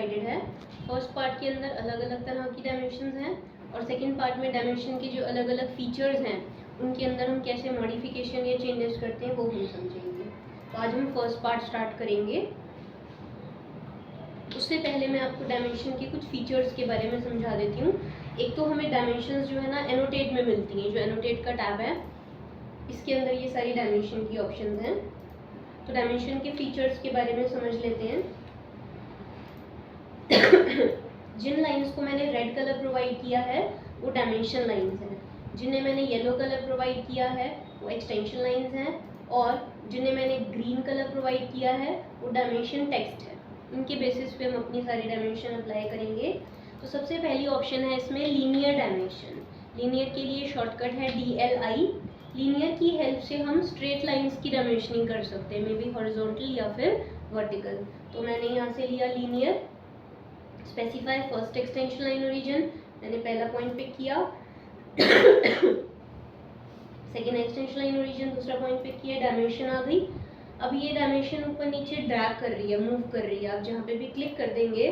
Divided है। First part के अंदर अलग अलग तरह की डायमेंशंस हैं और सेकंड पार्ट में डायमेंशन के जो अलग अलग फीचर्स हैं उनके अंदर हम कैसे मॉडिफिकेशन या चेंजेस करते हैं वो हम समझेंगे। तो आज हम फर्स्ट पार्ट स्टार्ट करेंगे। उससे पहले मैं आपको डायमेंशन के कुछ फीचर्स के बारे में समझा देती हूँ। एक तो हमें डायमेंशंस जो है ना एनोटेट में मिलती हैं, जो एनोटेट का टैब है इसके अंदर ये सारी डायमेंशन की ऑप्शंस हैं। तो डायमेंशन के फीचर्स के बारे में समझ लेते हैं। जिन लाइंस को मैंने रेड कलर प्रोवाइड किया है वो डायमेंशन लाइंस हैं, जिन्हें मैंने येलो कलर प्रोवाइड किया है वो एक्सटेंशन लाइंस हैं, और जिन्हें मैंने ग्रीन कलर प्रोवाइड किया है वो डायमेंशन टेक्स्ट है। इनके बेसिस पे हम अपनी सारी डायमेंशन अप्लाई करेंगे। तो सबसे पहली ऑप्शन है इसमें लीनियर डायमेंशन। लीनियर के लिए शॉर्टकट है DLI। लीनियर की हेल्प से हम स्ट्रेट लाइंस की डायमेंशनिंग कर सकते हैं, मे बी हॉरिजॉन्टल या फिर वर्टिकल। तो मैंने यहाँ से लिया linear. Specify first extension line origin, मैंने पहला पॉइंट पिक किया। सेकेंड एक्सटेंशन लाइन ओरिजिन, दूसरा पॉइंट पिक किया, डायमेंशन आ गई। अब ये डायमेंशन ऊपर नीचे ड्रैग कर रही है, मूव कर रही है। आप जहाँ पे भी क्लिक कर देंगे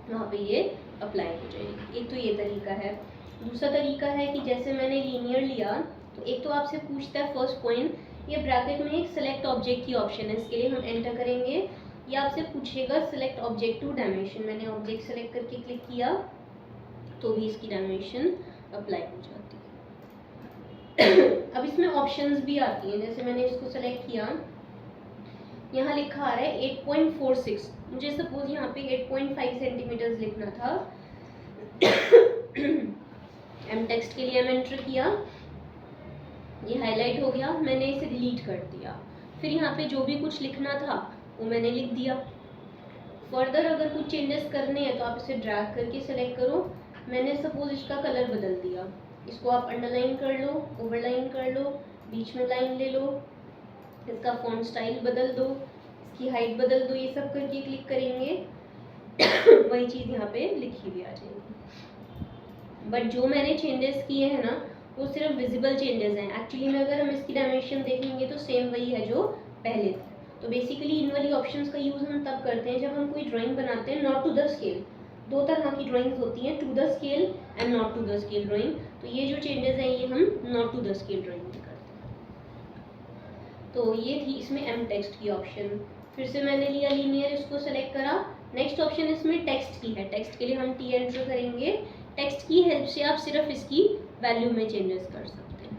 वहाँ पे ये अप्लाई हो जाएगी। एक तो ये तरीका है। दूसरा तरीका है कि जैसे मैंने लीनियर लिया तो एक तो आपसे पूछता है फर्स्ट पॉइंट, ये ब्रैकेट में एक सेलेक्ट ऑब्जेक्ट की ऑप्शन है, इसके लिए हम एंटर करेंगे। ये आपसे पूछेगा सेलेक्ट ऑब्जेक्ट टू डायमेंशन। मैंने ऑब्जेक्ट सेलेक्ट करके क्लिक किया तो भी इसकी डायमेंशन अप्लाई हो जाती है। अब इसमें ऑप्शंस भी आती हैं। जैसे मैंने इसको सेलेक्ट किया, यहाँ लिखा आ रहा है 8.46। मुझे सपोज यहाँ पे 8.5 सेंटीमीटर लिखना था। एम टेक्स्ट के लिए एंटर किया, ये हाईलाइट हो गया, मैंने इसे डिलीट कर दिया। फिर यहाँ पे जो भी कुछ लिखना था वो मैंने लिख दिया। फर्दर अगर कुछ चेंजेस करने हैं तो आप इसे ड्रैग करके सेलेक्ट करो। मैंने सपोज इसका कलर बदल दिया, इसको आप अंडरलाइन कर लो, ओवरलाइन कर लो, बीच में लाइन ले लो, इसका फॉन्ट स्टाइल बदल दो, इसकी हाइट बदल दो। ये सब करके क्लिक करेंगे वही चीज़ यहाँ पे लिखी हुई आ जाएगी। बट जो मैंने चेंजेस किए हैं ना वो सिर्फ विजिबल चेंजेस हैं। एक्चुअली में अगर हम इसकी डायमेंशन देखेंगे तो सेम वही है जो पहले था। तो बेसिकली इन वाली ऑप्शंस का यूज़ हम तब करते हैं जब हम कोई ड्राइंग बनाते हैं नॉट टू द स्केल। दो तरह की ड्राइंग्स होती हैं, to the scale and not to the scale drawing. तो ये जो चेंजेस हैं ये हम not to the scale drawing में करते हैं। तो ये थी इसमें एम टेक्स्ट की ऑप्शन। फिर से मैंने लिया लीनियर, इसको सेलेक्ट करा। नेक्स्ट ऑप्शन इसमें टेक्स्ट की है। टेक्स्ट के लिए हम T एंटर करेंगे। टेक्स्ट की हेल्प से आप सिर्फ इसकी वैल्यू में चेंजेस कर सकते हैं।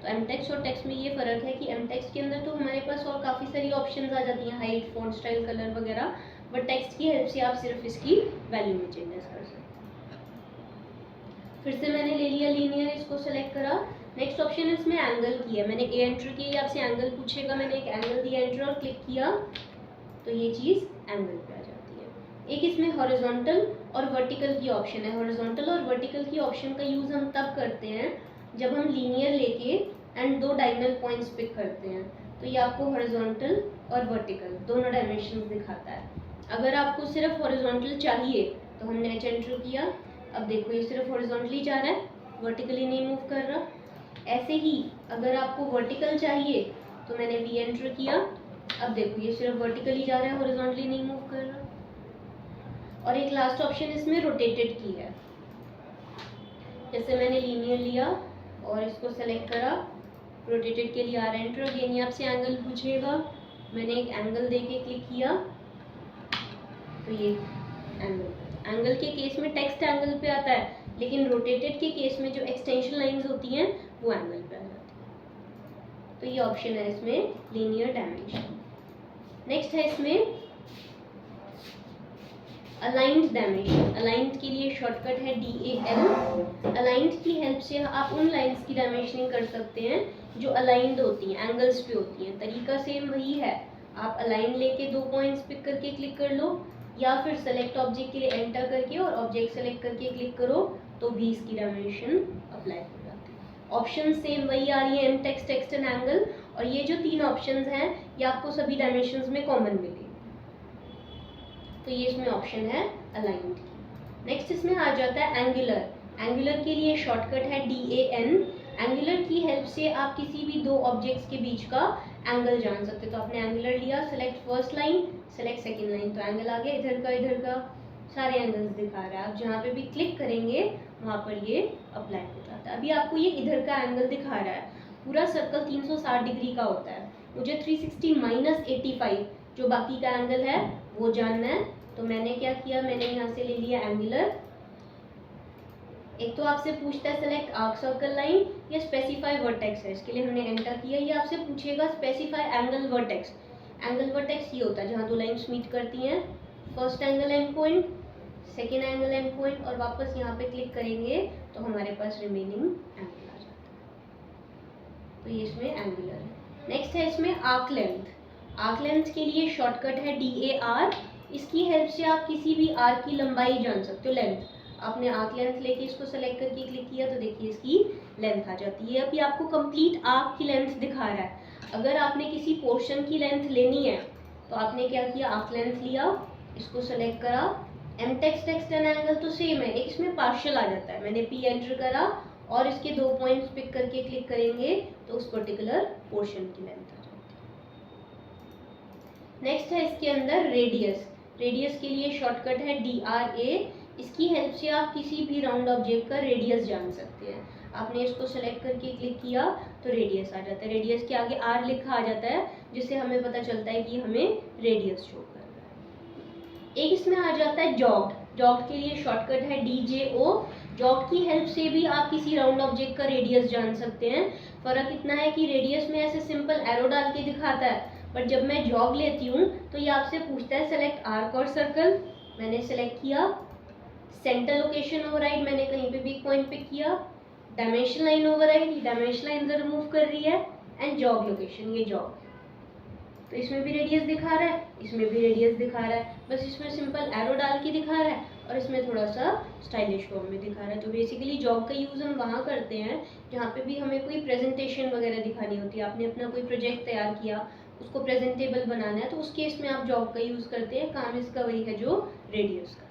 तो एम टेक्स्ट और टेक्स्ट में ये फ़र्क है कि एम टेक्स्ट के अंदर तो हमारे पास और काफ़ी सारी ऑप्शंस आ जाती हैं, हाइट, फॉन्ट स्टाइल, कलर वगैरह। बट टेक्स्ट की हेल्प से आप सिर्फ इसकी वैल्यू में चेंजेस कर सकते हैं। फिर से मैंने ले लिया लीनियर, इसको सेलेक्ट करा। नेक्स्ट ऑप्शन इसमें एंगल की है। मैंने A एंटर किया, आपसे एंगल पूछेगा, मैंने एक एंगल दिया एंटर और क्लिक किया तो ये चीज़ एंगल पे आ जाती है। एक इसमें हॉरिजॉन्टल और वर्टिकल की ऑप्शन है। हॉरिजॉन्टल और वर्टिकल की ऑप्शन का यूज़ हम तब करते हैं जब हम लीनियर लेके एंड दो डायगोनल पॉइंट्स पिक करते हैं। तो ये आपको हॉरिजॉन्टल और वर्टिकल दोनों डायमेंशन दिखाता है। अगर आपको सिर्फ हॉरिजॉन्टल चाहिए तो हमने H एंटर किया, अब देखो ये सिर्फ हॉरिजॉन्टली जा रहा है, वर्टिकली नहीं मूव कर रहा। ऐसे ही अगर आपको वर्टिकल चाहिए तो मैंने V एंटर किया, अब देखो ये सिर्फ वर्टिकली जा रहा है, हॉरिजॉन्टली नहीं मूव कर रहा। और एक लास्ट ऑप्शन इसमें रोटेटेड की है। जैसे मैंने लीनियर लिया और इसको सेलेक्ट करा, रोटेटेड के लिए R एंटर, अगेन ये आपसे एंगल पूछेगा, मैंने एक एंगल देके क्लिक किया तो ये एंगल के केस में टेक्स्ट एंगल पे आता है, लेकिन रोटेटेड के केस में जो एक्सटेंशन लाइंस होती हैं वो एंगल पे आ जाती है। तो ये ऑप्शन है इसमें लीनियर डायमेंशन। नेक्स्ट है इसमें अलाइंड डायमेंशन। अलाइंड के लिए शॉर्टकट है DAL। अलाइंड की हेल्प से आप उन लाइंस की डायमेंशनिंग कर सकते हैं जो अलाइंड होती हैं, एंगल्स पे होती हैं। तरीका सेम वही है, आप अलाइन लेके दो पॉइंट्स पिक करके क्लिक कर लो, या फिर सेलेक्ट ऑब्जेक्ट के लिए एंटर करके और ऑब्जेक्ट सेलेक्ट करके क्लिक करो तो भी इसकी डायमेंशन अप्लाई हो जाती है। ऑप्शन सेम वही आ रही है, M text, text and angle. और ये जो तीन ऑप्शंस हैं ये आपको सभी डायमेंशंस में कॉमन मिलेगी। तो ये इसमें ऑप्शन है अलाइंड की। नेक्स्ट इसमें आ जाता है एंगुलर। एंगुलर के लिए शॉर्टकट है DAN। एंगुलर की हेल्प से आप किसी भी दो ऑब्जेक्ट्स के बीच का एंगल जान सकते हैं। तो आपने एंगुलर लिया, select first line, select second line, तो एंगल आ गया, इधर का सारे एंगल्स दिखा रहा है। आप जहाँ पे भी क्लिक करेंगे वहाँ पर ये अप्लाई हो जाता है। अभी आपको ये इधर का एंगल दिखा रहा है, पूरा सर्कल 360 डिग्री का होता है, मुझे 360 माइनस 85 जो बाकी का एंगल है वो जानना है। तो मैंने क्या किया, मैंने यहाँ से ले लिया एंगुलर। एक तो आपसे पूछता है सेलेक्ट आर्क सर्कल लाइन या स्पेसिफाई वर्टेक्स है, इसके लिए हमने एंटर किया। ये आपसे पूछेगा specify angle vertex. Angle vertex ये होता है जहाँ दो लाइन्स मीट करती हैं, first angle and point, second angle and point, और वापस यहाँ पे क्लिक करेंगे तो हमारे पास रिमेनिंग एंगल आ जाता है। तो ये इसमें एंगुलर है। नेक्स्ट है इसमें आर्क लेंथ। आर्क लेंथ के लिए शॉर्टकट है DAR। इसकी हेल्प से आप किसी भी आर्क की लंबाई जान सकते हो, लेंथ। आपने आर्क लेंथ लेके इसको सेलेक्ट करके क्लिक किया तो देखिए इसकी लेंथ आ जाती है। अभी आपको कंप्लीट आर्क की लेंथ दिखा रहा है। अगर आपने किसी पोर्शन की लेंथ लेनी है तो आपने क्या किया, आर्क लेंथ लिया, इसको सेलेक्ट करा, mtext एक्सटर्न एंगल तो सेम है, एक इसमें पार्शियल आ जाता है। मैंने P एंटर करा और इसके 2 पॉइंट्स पिक करके क्लिक करेंगे तो उस पर्टिकुलर पोर्शन की लेंथ आ जाती है। नेक्स्ट है इसके अंदर रेडियस। रेडियस के लिए शॉर्टकट है DRA। इसकी हेल्प से आप किसी भी राउंड ऑब्जेक्ट का रेडियस जान सकते हैं। आपने इसको सेलेक्ट करके क्लिक किया तो रेडियस आ जाता है। रेडियस के आगे R लिखा आ जाता है जिससे हमें पता चलता है कि हमें रेडियस शो कर रहा है। एक इसमें आ जाता है जॉग। जॉग के लिए शॉर्टकट है DJO। जॉग की हेल्प से भी आप किसी राउंड ऑब्जेक्ट का रेडियस जान सकते हैं। फर्क इतना है कि रेडियस में ऐसे सिंपल एरो डाल के दिखाता है, बट जब मैं जॉग लेती हूँ तो ये आपसे पूछता है सेलेक्ट आर्क और सर्कल। मैंने सेलेक्ट किया, सेंटर लोकेशन ओवरराइड, मैंने कहीं पे भी पॉइंट पिक किया, dimension line override, dimension line इधर रिमूव कर रही है, एंड जॉग लोकेशन, ये जॉग। तो इसमें भी रेडियस दिखा रहा है, इसमें भी रेडियस दिखा रहा है, बस इसमें सिंपल एरो डाल के दिखा रहा है और इसमें थोड़ा सा स्टाइलिश फॉर्म में दिखा रहा है। तो बेसिकली जॉग का यूज़ हम वहाँ करते हैं जहाँ पे भी हमें कोई प्रेजेंटेशन वगैरह दिखानी होती है। आपने अपना कोई प्रोजेक्ट तैयार किया, उसको प्रेजेंटेबल बनाना है, तो उस केस में आप जॉग का यूज़ करते हैं। काम इसका वही है जो रेडियस का।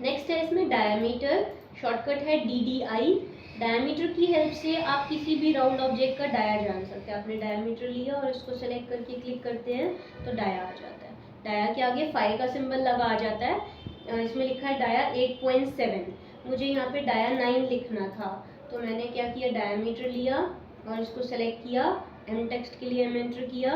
नेक्स्ट है इसमें डायमीटर। शॉर्टकट है DDI। डायमीटर की हेल्प से आप किसी भी राउंड ऑब्जेक्ट का डाया जान सकते हैं। आपने डायमीटर लिया और इसको सेलेक्ट करके क्लिक करते हैं तो डाया आ जाता है। डाया के आगे 5 का सिंबल लगा आ जाता है। इसमें लिखा है डाया 8.7, मुझे यहाँ पे डाया 9 लिखना था, तो मैंने क्या किया, डायमीटर लिया और इसको सेलेक्ट किया, mtext के लिए एंटर किया,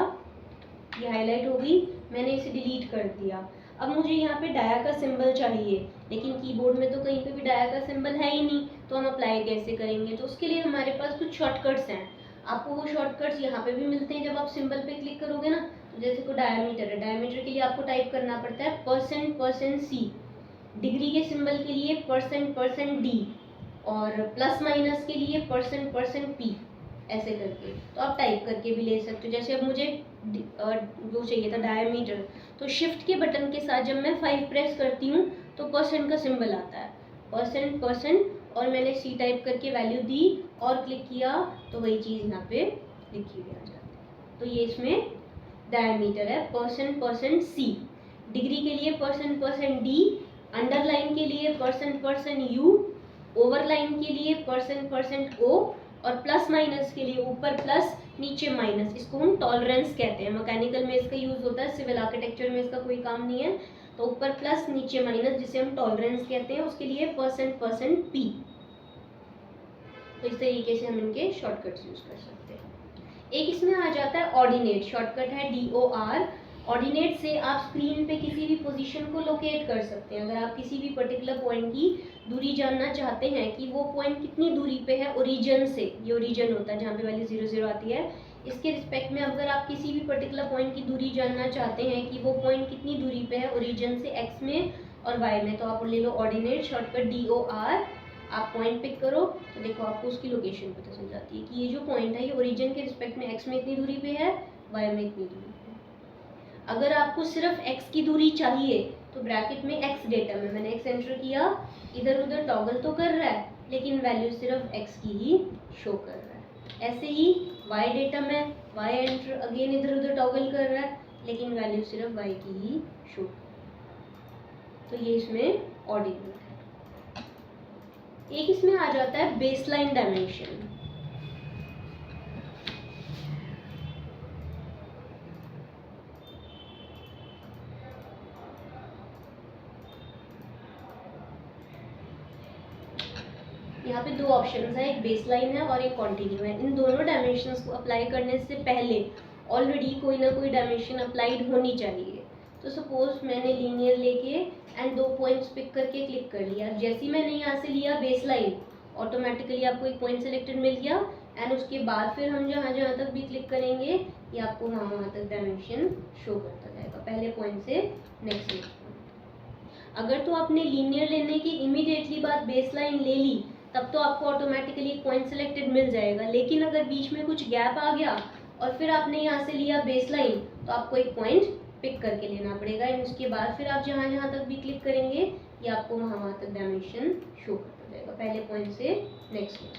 ये हाईलाइट हो गई, मैंने इसे डिलीट कर दिया। अब मुझे यहाँ पे डाया का सिंबल चाहिए, लेकिन कीबोर्ड में तो कहीं पे भी डाया का सिंबल है ही नहीं, तो हम अप्लाई कैसे करेंगे। तो उसके लिए हमारे पास कुछ शॉर्टकट्स हैं। आपको वो शॉर्टकट्स यहाँ पे भी मिलते हैं। जब आप सिंबल पे क्लिक करोगे ना, तो जैसे को डायमीटर है, डायमीटर के लिए आपको टाइप करना पड़ता है %%C, डिग्री के सिंबल के लिए %%D, और प्लस माइनस के लिए %%P, ऐसे करके। तो आप टाइप करके भी ले सकते हो। जैसे अब मुझे वो चाहिए था डायमीटर, तो शिफ्ट के बटन के साथ जब मैं 5 प्रेस करती हूँ तो परसेंट का सिंबल आता है, %%, और मैंने C टाइप करके वैल्यू दी और क्लिक किया तो वही चीज़ यहाँ पे लिखी हुई आ जाती है। तो ये इसमें डायमीटर है %%C, डिग्री के लिए %%D, अंडरलाइन के लिए %%U, ओवरलाइन के लिए %%O, और प्लस माइनस के लिए ऊपर प्लस नीचे माइनस। इसको हम टॉलरेंस कहते हैं। मैकेनिकल में इसका यूज़ होता है, सिविल आर्किटेक्चर में इसका कोई काम नहीं है। तो ऊपर प्लस नीचे माइनस, जिसे हम टॉलरेंस कहते हैं, उसके लिए %%P। तो इस तरीके से हम इनके शॉर्टकट्स यूज़ कर सकते हैं। एक इसमें आ जाता है ऑर्डिनेट। शॉर्टकट है DOR। ऑर्डिनेट से आप स्क्रीन पे किसी भी पोजीशन को लोकेट कर सकते हैं। अगर आप किसी भी पर्टिकुलर पॉइंट की दूरी जानना चाहते हैं कि वो पॉइंट कितनी दूरी पे है ओरिजिन से, ये ओरिजिन होता है जहाँ पे वैल्यू 0 0 आती है, इसके रिस्पेक्ट में अगर आप किसी भी पर्टिकुलर पॉइंट की दूरी जानना चाहते हैं कि वो पॉइंट कितनी दूरी पे है ओरिजिन से, एक्स में और वाई में, तो आप ले लो ऑर्डिनेट, शॉर्टकट DOR। आप पॉइंट पिक करो तो देखो आपको उसकी लोकेशन पता चल जाती है कि ये जो पॉइंट है ये ओरिजिन के रिस्पेक्ट में एक्स में इतनी दूरी पे है, वाई में इतनी दूरी पे है। अगर आपको सिर्फ x की दूरी चाहिए तो ब्रैकेट में x डेटा में मैंने x एंटर किया, इधर उधर टॉगल तो कर रहा है लेकिन वैल्यू सिर्फ x की ही शो कर रहा है। ऐसे ही y डेटा में y एंटर, अगेन इधर उधर टॉगल कर रहा है लेकिन वैल्यू सिर्फ y की ही शो कर रहा है। तो ये इसमें ऑर्डिनल है। एक इसमें आ जाता है बेसलाइन डायमेंशन। यहाँ पे दो ऑप्शंस है, एक बेस लाइन है और एक कॉन्टिन्यू है। इन दोनों डायमेंशंस को अप्लाई करने से पहले ऑलरेडी कोई ना कोई डायमेंशन अप्लाइड होनी चाहिए। तो सपोज मैंने लीनियर लेके एंड 2 पॉइंट्स पिक करके क्लिक कर लिया। जैसे ही मैंने यहाँ से लिया बेस लाइन, ऑटोमेटिकली आपको एक पॉइंट सेलेक्टेड मिल गया एंड उसके बाद फिर हम जहाँ जहाँ तक भी क्लिक करेंगे ये आपको वहाँ तक डायमेंशन शो करता जाएगा, पहले पॉइंट से नेक्स्ट पॉइंट। अगर तो आपने लीनियर लेने की इमीडिएटली बाद बेस लाइन ले ली तब तो आपको ऑटोमेटिकली एक पॉइंट सेलेक्टेड मिल जाएगा, लेकिन अगर बीच में कुछ गैप आ गया और फिर आपने यहाँ से लिया बेस लाइन तो आपको एक पॉइंट पिक करके लेना पड़ेगा एंड उसके बाद फिर आप जहाँ जहाँ तक भी क्लिक करेंगे ये आपको वहाँ तक डायमेंशन शो करता जाएगा, पहले पॉइंट से नेक्स्ट पॉइंट।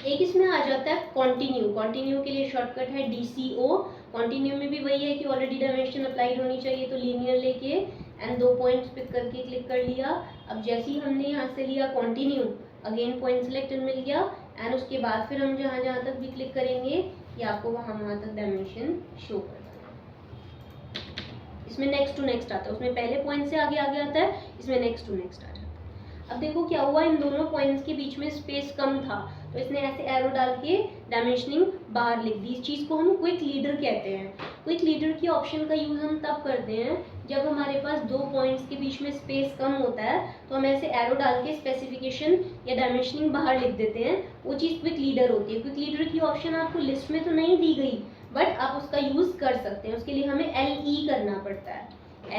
एक इसमें आ जाता है कॉन्टिन्यू। कॉन्टिन्यू के लिए शॉर्टकट है DCO। कॉन्टिन्यू में भी वही है कि ऑलरेडी डायमेंशन अप्लाइड होनी चाहिए, तो लीनियर लेके एंड 2 पॉइंट्स पिक करके क्लिक कर लिया। अब जैसे ही हमने यहाँ से लिया कॉन्टिन्यू, अगेन पॉइंट सेलेक्टेड मिल गया एंड उसके बाद फिर हम जहाँ जहाँ तक भी क्लिक करेंगे ये आपको वहाँ तक डायमेंशन शो करता है। इसमें नेक्स्ट टू नेक्स्ट आता है, उसमें पहले पॉइंट से आगे आगे आता है, इसमें नेक्स्ट टू नेक्स्ट आ जाता है। अब देखो क्या हुआ, इन दोनों पॉइंट्स के बीच में स्पेस कम था तो इसने ऐसे एरो डाल के डायमेंशनिंग बाहर लिख दी। इस चीज़ को हम क्विक लीडर कहते हैं। क्विक लीडर की ऑप्शन का यूज़ हम तब करते हैं जब हमारे पास 2 पॉइंट्स के बीच में स्पेस कम होता है, तो हम ऐसे एरो डाल के स्पेसिफिकेशन या डायमेंशनिंग बाहर लिख देते हैं, वो चीज़ क्विक लीडर होती है। क्विक लीडर की ऑप्शन आपको लिस्ट में तो नहीं दी गई बट आप उसका यूज़ कर सकते हैं। उसके लिए हमें LE करना पड़ता है,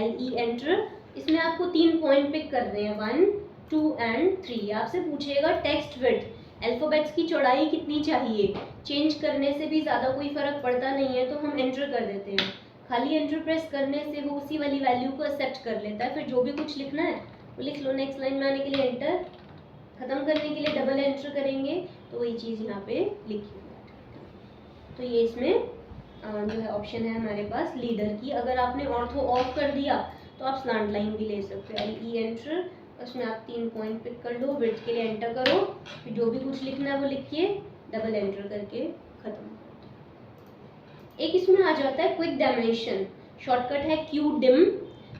LE एंटर। इसमें आपको 3 पॉइंट पिक करने हैं, 1, 2 एंड 3। आपसे पूछेगा टेक्स्ट विड्थ, अल्फाबेट्स की चौड़ाई कितनी चाहिए। चेंज करने से भी ज़्यादा कोई फ़र्क पड़ता नहीं है तो हम एंटर कर देते हैं। खाली एंटर प्रेस करने से वो उसी वाली वैल्यू को एक्सेप्ट कर लेता है। फिर जो भी कुछ लिखना है वो लिख लो। नेक्स्ट लाइन में आने के लिए एंटर, ख़त्म करने के लिए डबल एंटर करेंगे तो वही चीज़ यहाँ पे लिखी है। तो ये इसमें जो है ऑप्शन है हमारे पास लीडर की। अगर आपने ऑर्थो ऑफ कर दिया तो आप स्लांट लाइन भी ले सकते हो। LE एंटर, उसमें आप 3 पॉइंट पिक कर लो, विड्थ के लिए एंटर करो, फिर जो भी कुछ लिखना है वो लिखिए, डबल एंटर करके खत्म। एक इसमें आ जाता है क्विक डायमेंशन, शॉर्टकट है QDIM।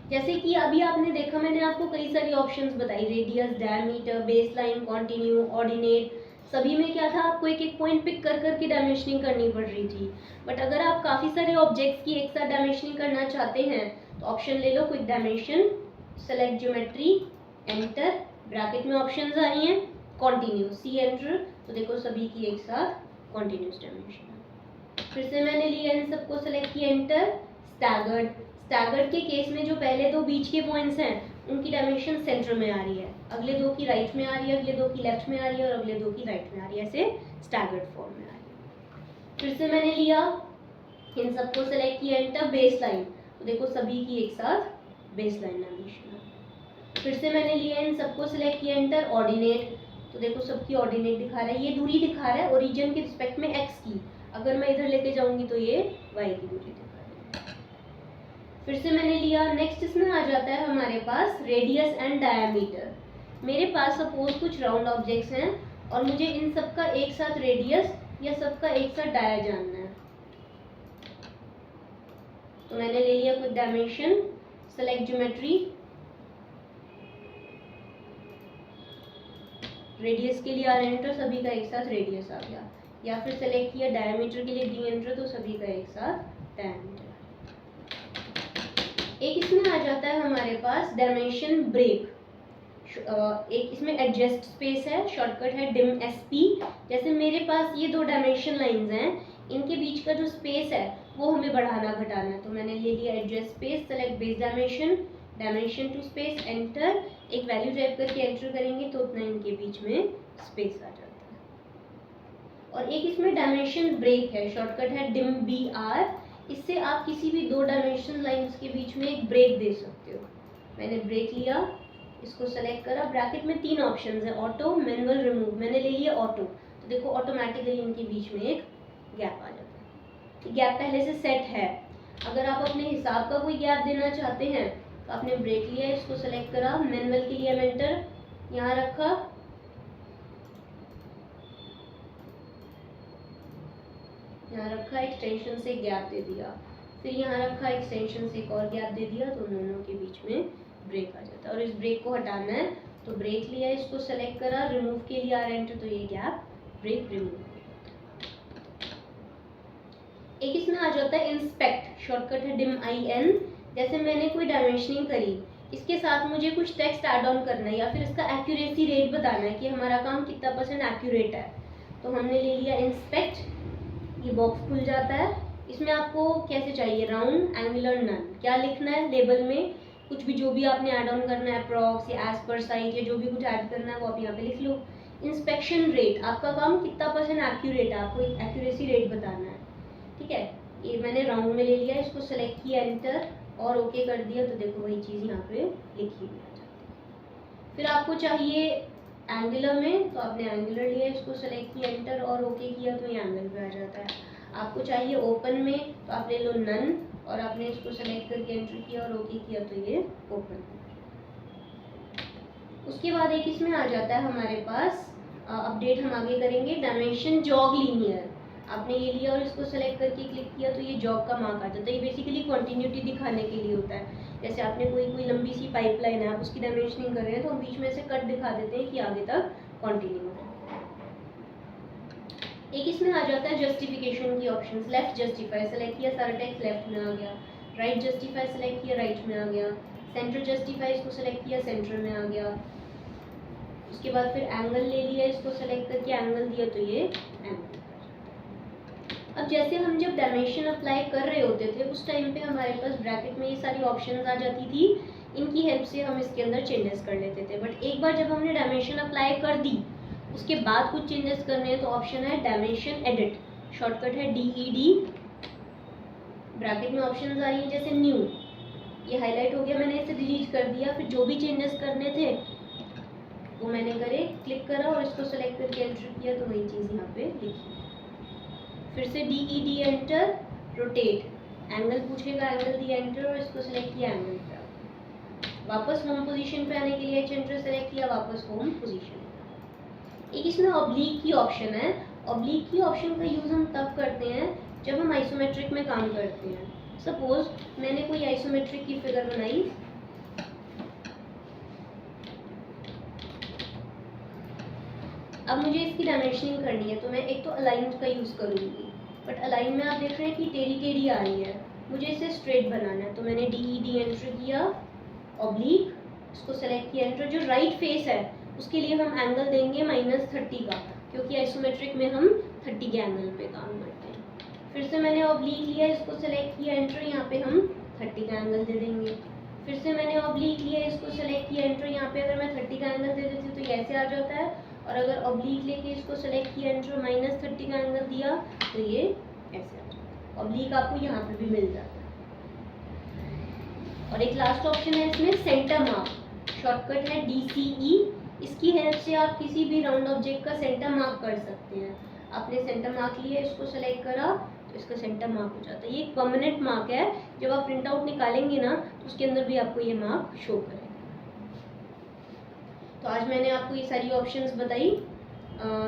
जैसे कि अभी आपने देखा, मैंने आपको कई सारी ऑप्शंस बताई, radius, diameter, base line, continue, ordinate, सभी में क्या था, आपको एक एक पॉइंट पिक कर करके डायमेंशनिंग करनी पड़ रही थी। बट अगर आप काफ़ी सारे ऑब्जेक्ट्स की एक साथ डायमेंशनिंग करना चाहते हैं तो ऑप्शन ले लो quick dimension, select geometry, enter, bracket में ऑप्शंस आ रही हैं, कॉन्टिन्यू, C एंटर, तो देखो सभी की एक साथ कॉन्टिन्यूस डायमेंशन। फिर से मैंने लिया इन सबको सेलेक्ट किया, एंटर, स्टैगर्ड। स्टैगर्ड के केस में जो पहले 2 बीच के पॉइंट्स हैं उनकी डायमेंशन सेंटर में आ रही है, अगले 2 की राइट में आ रही है, अगले 2 की लेफ्ट में आ रही है और अगले 2 की राइट में आ रही है, ऐसे स्टैगर्ड फॉर्म में आ रही है। फिर से मैंने लिया, इन सबको सेलेक्ट किया, एंटर, बेस लाइन, तो देखो सभी की एक साथ बेस लाइन डायमेंशन। फिर से मैंने लिया, इन सबको सेलेक्ट किया, एंटर, ऑर्डिनेट, तो देखो सबकी ऑर्डिनेट दिखा रहा है, ये दूरी दिखा रहा है ओरिजिन के रिस्पेक्ट में x की, अगर मैं इधर लेके जाऊंगी तो ये y की दूरी दिखा रही है। फिर से मैंने लिया, नेक्स्ट इसमें आ जाता है हमारे पास रेडियस एंड डायमीटर। मेरे पास सपोज कुछ राउंड ऑब्जेक्ट्स हैं और मुझे इन सबका एक साथ रेडियस या सबका एक साथ डाया जानना है, तो मैंने ले लिया कुछ डायमेंशन, सेलेक्ट ज्योमेट्री, रेडियस के लिए R एंटर, सभी का एक साथ रेडियस आ गया, या फिर सेलेक्ट किया डायमीटर के लिए D एंटर, तो सभी का एक साथ डायमीटर। एक इसमें आ जाता है हमारे पास डायमेंशन ब्रेक, एक इसमें एडजस्ट स्पेस है, शॉर्टकट है DIM SP। जैसे मेरे पास ये 2 डायमेंशन लाइंस हैं, इनके बीच का जो स्पेस है वो हमें बढ़ाना घटाना है, तो मैंने ले लिया adjust space, select base dimension, dimension to space, enter, एक वैल्यू टाइप करके एंटर करेंगे तो उतना इनके बीच में स्पेस आ जाता है। और एक इसमें डायमेंशन ब्रेक है, शॉर्टकट है DIM BR। इससे आप किसी भी 2 डायमेंशन लाइंस के बीच में एक ब्रेक दे सकते हो। मैंने ब्रेक लिया, इसको सेलेक्ट करा, ब्रैकेट में 3 ऑप्शंस है, ऑटो, मैनुअल, रिमूव, मैंने ले लिया ऑटो, तो देखो ऑटोमेटिकली इनके बीच में एक गैप आ जाता है। गैप पहले से सेट है, अगर आप अपने हिसाब का कोई गैप देना चाहते हैं तो आपने ब्रेक लिया, इसको सेलेक्ट करा, मैनुअल के लिए एंटर, यहाँ रखा, यहाँ रखा, एक्सटेंशन से गैप दे दिया, फिर यहाँ रखा, एक्सटेंशन से एक और गैप दे दिया, तो दोनों के बीच में ब्रेक आ जाता है। और इस ब्रेक को हटाना है तो ब्रेक लिया, इसको सेलेक्ट करा, रिमूव के लिए आर एंटर, तो ये गैप ब्रेक रिमूव। एक इसमें आ जाता है इंस्पेक्ट, शॉर्टकट है डिम आई एन। जैसे मैंने कोई डायमेंशनिंग करी, इसके साथ मुझे कुछ टेक्स्ट ऐड ऑन करना है या फिर इसका एक्यूरेसी रेट बताना है कि हमारा काम कितना % एक्यूरेट है, तो हमने ले लिया इंस्पेक्ट, ये बॉक्स खुल जाता है। इसमें आपको कैसे चाहिए, राउंड, एंगुलर, नन, क्या लिखना है लेबल में, कुछ भी जो भी आपने ऐड ऑन करना है, अप्रॉक्स या एज पर साइज या जो भी कुछ ऐड करना है वो आप यहाँ पे लिख लो। इंस्पेक्शन रेट, आपका काम कितना % एक्यूरेट है, आपको एक एक्यूरेसी रेट बताना है, ठीक है। ये मैंने राउंड में ले लिया, इसको सेलेक्ट किया, एंटर और ओके कर दिया, तो देखो वही चीज़ यहाँ पे लिखी हुई आ जाती है। फिर आपको चाहिए एंगुलर में, तो आपने एंगुलर लिया, इसको सेलेक्ट किया, एंटर और ओके किया, तो ये एंगल पे आ जाता है। आपको चाहिए ओपन में, तो आप ले लो नन और आपने इसको सेलेक्ट करके एंटर किया और ओके किया, तो ये ओपन। उसके बाद एक इसमें आ जाता है हमारे पास अपडेट, हम आगे करेंगे, डायमेंशन जॉग लीनियर। आपने ये लिया और इसको सेलेक्ट करके क्लिक किया, तो ये जॉग का मार्क आ जाता है। ये बेसिकली कंटिन्यूटी दिखाने के लिए होता है। जैसे आपने कोई लंबी सी पाइपलाइन है, आप उसकी डायमेंशनिंग कर रहे हैं, तो हम बीच में से कट दिखा देते हैं कि आगे तक कंटिन्यू है। एक इसमें आ जाता है जस्टिफिकेशन की ऑप्शंस, लेफ्ट जस्टिफाई, सेलेक्ट किया, सारा टेक्स्ट लेफ्ट में आ गया। राइट जस्टिफाई, सेलेक्ट किया, राइट में आ गया। सेंटर जस्टिफाई, इसको सेलेक्ट किया, सेंटर में आ गया। उसके बाद फिर एंगल ले लिया, इसको सेलेक्ट करके एंगल दिया, तो ये एंगल। अब जैसे हम जब डायमेंशन अप्लाई कर रहे होते थे, उस टाइम पे हमारे पास ब्रैकेट में ये सारी ऑप्शंस आ जाती थी, इनकी हेल्प से हम इसके अंदर चेंजेस कर लेते थे। बट एक बार जब हमने डायमेंशन अप्लाई कर दी, उसके बाद कुछ चेंजेस करने हैं, तो ऑप्शन है डायमेंशन एडिट, शॉर्टकट है DED। ब्रैकेट में ऑप्शंस आई हैं जैसे न्यू, ये हाईलाइट हो गया, मैंने इसे डिलीट कर दिया। फिर जो भी चेंजेस करने थे वो मैंने करे, क्लिक करा और इसको सेलेक्ट करके एंटर किया, तो वही चीज़ यहाँ पे लिखी। फिर से DED एंटर, रोटेट, एंगल पूछेगा, एंगल दिया, एंटर और इसको सेलेक्ट किया, एंगल पे वापस होम पोजीशन पे आने के लिए एंटर सेलेक्ट किया, वापस होम पोजीशन। एक इसमें ऑब्लिक की ऑप्शन है। ऑब्लिक की ऑप्शन का यूज़ हम तब करते हैं जब हम आइसोमेट्रिक में काम करते हैं। सपोज मैंने कोई आइसोमेट्रिक की फिगर बनाई, अब मुझे इसकी डायमेंशनिंग करनी है, तो मैं एक तो अलाइन का यूज़ करूँगी, बट अलाइन में आप देख रहे हैं कि टेढ़ी टेढ़ी आ रही है, मुझे इसे स्ट्रेट बनाना है, तो मैंने DED एंटर किया, ऑब्लिक, इसको सेलेक्ट किया, एंटर। जो राइट फेस है उसके लिए हम एंगल देंगे -30 का, क्योंकि आइसोमेट्रिक में हम 30 के एंगल पे काम करते हैं। फिर से मैंने ऑब्लिक लिया, इसको सेलेक्ट किया, एंटर, यहाँ पे हम 30 का एंगल दे देंगे। फिर से मैंने ऑब्लिक लिया, इसको सेलेक्ट किया, एंटर, यहाँ पे अगर मैं 30 का एंगल दे देती हूँ तो ऐसे आ जाता है, और अगर ऑब्लिक लेके इसको सेलेक्ट किया, एंटर, -30 का एंगल दिया, तो ये ऐसे आ जाता है। ऑब्लिक आपको यहाँ पे भी मिल जाता है। और एक लास्ट ऑप्शन है इसमें, सेंटर मार्क, शॉर्टकट है DCE। इसकी हेल्प से आप किसी भी राउंड ऑब्जेक्ट का सेंटर मार्क कर सकते हैं। आपने सेंटर मार्क लिया, इसको सेलेक्ट करा, तो इसका सेंटर मार्क हो जाता है। ये एक परमानेंट मार्क है, जब आप प्रिंट आउट निकालेंगे ना, तो उसके अंदर भी आपको ये मार्क शो करेगा। तो आज मैंने आपको ये सारी ऑप्शंस बताई,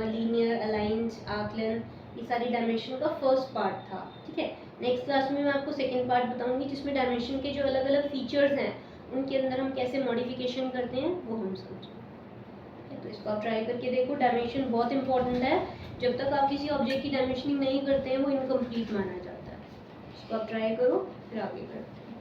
लीनियर, अलाइंड, आर्कलेंथ, ये सारी डायमेंशन का फर्स्ट पार्ट था, ठीक है। नेक्स्ट क्लास में मैं आपको सेकंड पार्ट बताऊंगी, जिसमें डायमेंशन के जो अलग अलग फीचर्स हैं उनके अंदर हम कैसे मॉडिफिकेशन करते हैं वो हम समझेंगे। तो इसको आप ट्राई करके देखो, डायमेंशन बहुत इंपॉर्टेंट है। जब तक आप किसी ऑब्जेक्ट की डायमेंशनिंग नहीं करते हैं वो इनकम्प्लीट माना जाता है। इसको आप ट्राई करो, फिर आगे करते हैं।